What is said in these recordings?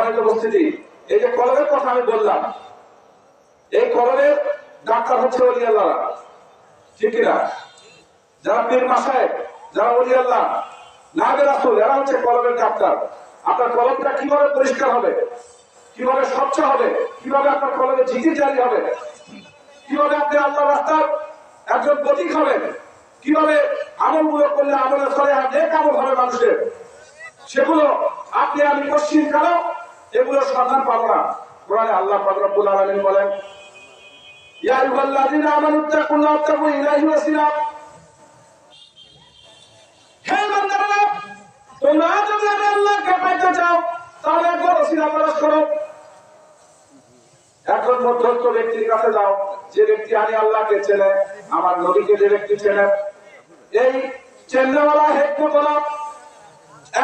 সম্মানিত উপস্থিতি, এই যে কলমের কথা আমি বললাম, এই কলমের ডাক্তার হচ্ছে ওলি আল্লাহ, ঠিক কিনা? যারা পীর মাসায়েখ, যারা ওলি আল্লাহ, নায়েবে রাসূল, এরা হচ্ছে কলমের ডাক্তার। আপনার কলমটা কিভাবে পরিষ্কার হবে, কিভাবে স্বচ্ছ হবে, কিভাবে আপনার কলমে জিকির জারি হবে, কিভাবে আপনি আল্লাহর রাস্তার একজন প্রতীক হবেন, কিভাবে আমলগুলো করলে আমলে সলেহা নেক আমল হবে মানুষের, সেগুলো আপনি আমি পশ্চিম কালো এগুলো সন্ধান পাবো না। কোরআনে আল্লাহ পাক রব্বুল আলামিন বলেন, ইয়া আইয়ুহাল্লাযীনা আমানুত্তাকুল্লাহা ওয়াত্তাকু ইলাইহি ওয়াসিলা, হে বান্দারা তোমরা যদি আল্লাহকে পাইতে চাও তাহলে একবার ওসিলা তালাশ করো। এখন মধ্যস্থ ব্যক্তির কাছে যাও, যে ব্যক্তি আমি আল্লাহকে চেনে, আমার নবীকে যে ব্যক্তি চেনে, এই চেন্নাওয়ালা হেকমতওয়ালা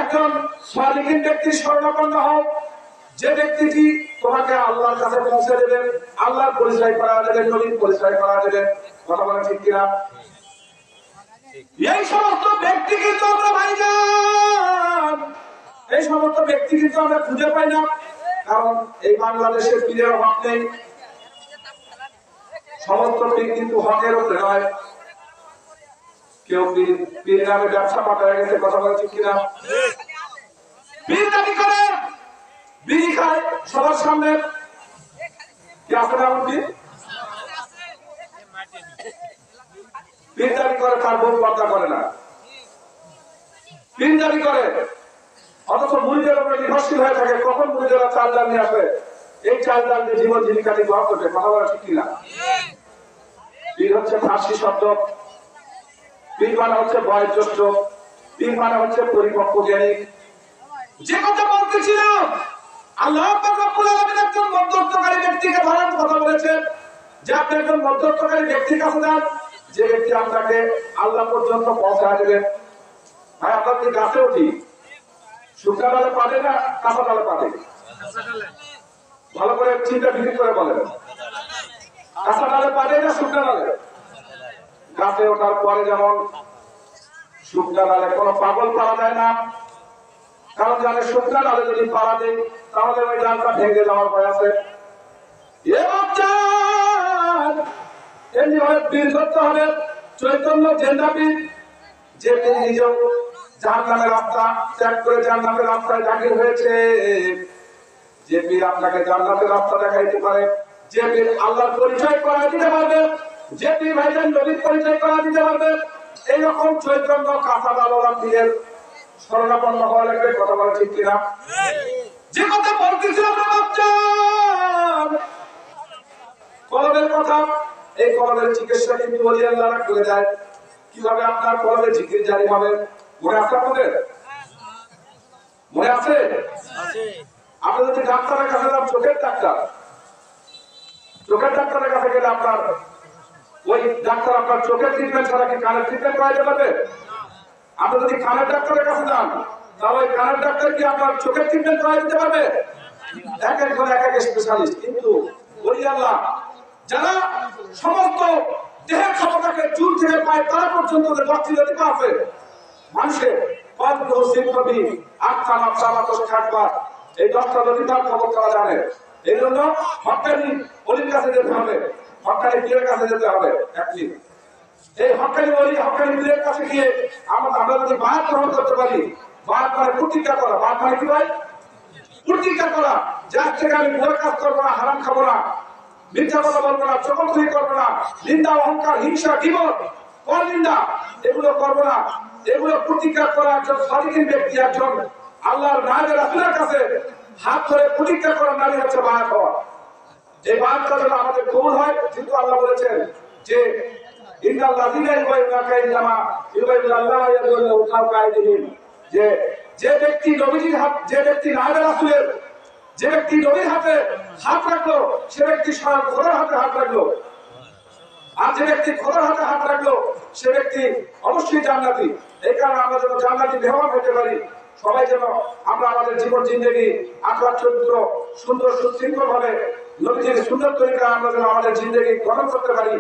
একজন সালিকিন ব্যক্তির শরণাপন্ন হও, যে ব্যক্তিটি তোমাকে আল্লাহর কাছে পৌঁছে দেবে, আল্লাহর পরিচয় করা দেবে, নবীর পরিচয় করা দেবে। কথা বলেন ঠিক কিনা? এই সমস্ত ব্যক্তি কিন্তু আমরা ভাইজান, এই সমস্ত ব্যক্তি কিন্তু আমরা খুঁজে পাই না, কারণ এই বাংলাদেশের পীরের অভাব নেই। সমস্ত পীর কিন্তু হকের উপরে নয়, কেউ পীর নামে ব্যবসা পাঠায় গেছে। কথা বলে ঠিক কিনা? পীর দাবি করে বিড়ি খায় সবার সামনে, কি আসলে এমন পীর? পীর দাবি করে তার বউ পর্দা করে না, পীর দাবি করে অথচ মুরিদের উপরে নির্ভরশীল হয়ে থাকে। কখন মুরিদেরা চাল ডাল নিয়ে আসে, এই চাল ডাল দিয়ে জীবন জীবিকা নির্বাহ করবে। কথা বলা ঠিক কিনা? পীর হচ্ছে ফার্সি শব্দ, পীর মানে হচ্ছে বয়োজ্যেষ্ঠ, পীর মানে হচ্ছে পরিপক্ক জ্ঞানী। যে কথা বলতেছিলাম, আল্লাহ পাক রব্বুল আলামিন একজন মধ্যস্থকারী ব্যক্তিকে ধরার কথা বলেছেন, যে আপনি একজন মধ্যস্থকারী ব্যক্তির কাছে যান, যে ব্যক্তি আপনাকে আল্লাহ পর্যন্ত পৌঁছায় দেবেন। ভাই আমরা কি গাছে উঠি, শুকনা ডালে পাবে না কাঁচা ডালে পাবে? ভালো করে চিন্তা ভিড় করে বলেন, কাঁচা ডালে পাবে না শুকনা ডালে? গাছে ওঠার পরে যেমন শুকনা ডালে কোনো পাগল পাওয়া যায় না, কারণ জানে শুকনা ডালে যদি পাড়া দেয় তাহলে ওই ডালটা ভেঙে যাওয়ার ভয় আছে। এমনি ভাবে পীর করতে হবে চৈতন্য জেন্দাপীর, যে নিজেও জাহান্নামের রাস্তা ত্যাগ করে জান্নাতের রাস্তায় দাখিল হয়েছে, যে পীর আপনাকে জান্নাতের রাস্তা দেখাইতে পারে, যে পীর আল্লাহর পরিচয় করা দিতে পারবে, যে পীর ভাইজান নবীর পরিচয় করা দিতে পারবে, এইরকম চৈতন্য কাঁচা ডালওয়ালা পীরের শরণাপন্ন হওয়া লাগবে। কথা বলা ঠিক কিনা? যে কথা বলতেছিলাম কলমের কথা, এই কলমের চিকিৎসা কিন্তু ওলি আল্লাহরা করে দেয়। কিভাবে আপনার কলমে জিকির জারি হবে মনে আছে আপনাদের? মনে আছে? আপনি যদি ডাক্তারের কাছে যান, চোখের ডাক্তার, চোখের ডাক্তারের কাছে গেলে আপনার ওই ডাক্তার আপনার চোখের ট্রিটমেন্ট ছাড়া কি কানের ট্রিটমেন্ট করা যেতে পারবে? আপনি যদি কানের ডাক্তারের কাছে যান, তাহলে ওই কানের ডাক্তার কি আপনার চোখের ট্রিটমেন্ট করা দিতে পারবে? এক একজন এক এক স্পেশালিস্ট। কিন্তু ওলি আল্লাহ যারা সমস্ত দেহের ক্ষমতাকে চুল থেকে পায় তারা পর্যন্ত ডক্টরিটি আছে মানুষের এই 10টা লতিফার খবর তারা জানে। এই জন্য হক্কানি অলির কাছে যেতে হবে, হক্কানি পীরের কাছে যেতে হবে। এই হক্কানি অলি হক্কানি পীরের কাছে গিয়ে আমরা যদি বায়াত গ্রহণ করতে পারি, বায়াত মানে প্রতিজ্ঞা করা, বায়াত মানে কি ভাই? প্রতিজ্ঞা করা, যার থেকে আমি ভুল কাজ করবো না, হারাম খাবো না, মিথ্যা কথা বলবো না, চকলখড়ি করবো না, নিন্দা অহংকার হিংসা গীবত পরনিন্দা এগুলো করবো না, এগুলো প্রতিজ্ঞা করা একজন সালিকিন ব্যক্তি, একজন আল্লাহর নায়েবে রাসূলের কাছে হাত ধরে প্রতিজ্ঞা করার নামই হচ্ছে বায়াত হওয়া। এই বায়াতটা যেন আমাদের কবুল হয়। কিন্তু আল্লাহ বলেছেন যে ইন্নাল্লাযীনা ইউবাইয়ুনাকা ইন্নামা ইউবাইয়ুনাল্লাহু ইয়াদুল্লাহু ফাওকা আইদিহিম, যে ব্যক্তি নবীজির হাত, যে ব্যক্তি নায়েবে রাসূলের, যে ব্যক্তি নবীর হাতে হাত রাখলো সে ব্যক্তি স্বয়ং খোদার হাতে হাত রাখলো, আর যে ব্যক্তি খোদার হাতে হাত রাখলো সে ব্যক্তি অবশ্যই জান্নাতি। এই কারণে আমরা যেন জান্নাতি মেহমান হতে পারি, সবাই যেন আমরা আমাদের জীবন জিন্দেগি আখলাক চরিত্র সুন্দর সুশৃঙ্খল ভাবে নবীজির সুন্দর তরিকা আমরা যেন আমাদের জিন্দেগি গঠন করতে পারি।